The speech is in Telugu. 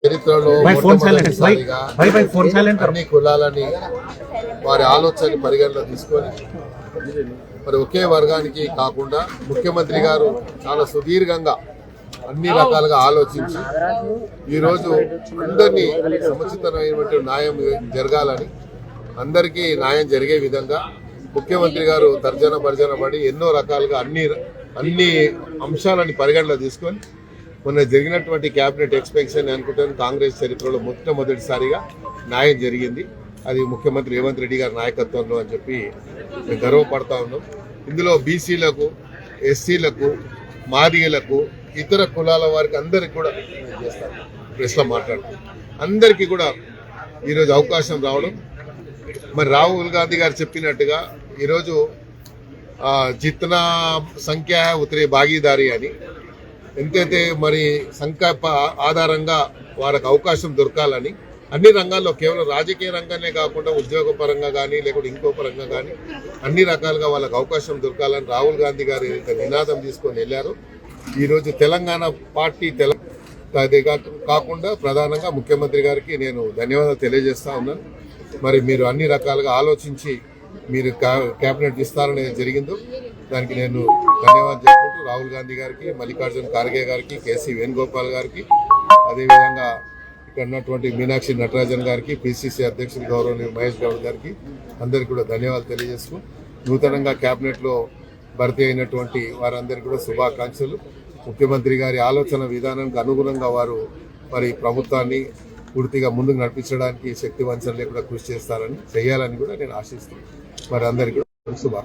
చరిత్రలో అన్ని కులాలని వారి ఆలోచన పరిగణలో తీసుకొని మరి ఒకే వర్గానికి కాకుండా ముఖ్యమంత్రి గారు చాలా సుదీర్ఘంగా అన్ని రకాలుగా ఆలోచించి ఈరోజు అందరినీ సముచితమైనటువంటి న్యాయం జరగాలని అందరికీ న్యాయం జరిగే విధంగా ముఖ్యమంత్రి గారు తర్జన పడి ఎన్నో రకాలుగా అన్ని అంశాలని పరిగణలో తీసుకొని మొన్న జరిగినటువంటి క్యాబినెట్ ఎక్స్పెన్షన్ అనుకుంటాను కాంగ్రెస్ చరిత్రలో మొట్టమొదటిసారిగా న్యాయం జరిగింది. అది ముఖ్యమంత్రి రేవంత్ రెడ్డి గారి నాయకత్వంలో అని చెప్పి మేము గర్వపడతా ఉన్నాం. ఇందులో బీసీలకు, ఎస్సీలకు, మాదిగలకు, ఇతర కులాల వారికి అందరికి కూడా ప్రెస్లో మాట్లాడుతాం. అందరికీ కూడా ఈరోజు అవకాశం రావడం, మరి రాహుల్ గాంధీ గారు చెప్పినట్టుగా ఈరోజు జిత్నా సంఖ్య ఉత్తరే భాగీదారి అని ఎంతైతే మరి సంకల్ప ఆధారంగా వారికి అవకాశం దొరకాలని అన్ని రంగాల్లో కేవలం రాజకీయ రంగానే కాకుండా ఉద్యోగ పరంగా కానీ లేకుంటే ఇంకో పరంగా కానీ అన్ని రకాలుగా వాళ్ళకి అవకాశం దొరకాలని రాహుల్ గాంధీ గారు ఏదైతే నినాదం తీసుకొని వెళ్ళారో ఈరోజు తెలంగాణ పార్టీ అదే కాకుండా ప్రధానంగా ముఖ్యమంత్రి గారికి నేను ధన్యవాదాలు తెలియజేస్తా ఉన్నాను. మరి మీరు అన్ని రకాలుగా ఆలోచించి మీరు క్యాబినెట్ ఇస్తారని జరిగిందో దానికి నేను ధన్యవాదాలు చెప్పుకుంటూ రాహుల్ గాంధీ గారికి, మల్లికార్జున ఖార్గే గారికి, కేసీ వేణుగోపాల్ గారికి, అదేవిధంగా ఇక్కడ ఉన్నటువంటి మీనాక్షి నటరాజన్ గారికి, పిసిసి అధ్యక్షులు గౌరవనీయులు మహేష్ గౌడ్ గారికి అందరికీ కూడా ధన్యవాదాలు తెలియజేస్తూ నూతనంగా క్యాబినెట్లో భర్తీ అయినటువంటి వారందరికీ కూడా శుభాకాంక్షలు. ముఖ్యమంత్రి గారి ఆలోచన విధానానికి అనుగుణంగా వారు మరి ప్రభుత్వాన్ని పూర్తిగా ముందుకు నడిపించడానికి శక్తి వంచన లేకుండా కృషి చేయాలని కూడా నేను ఆశిస్తున్నాను. మరి అందరికీ శుభాకాంక్షలు.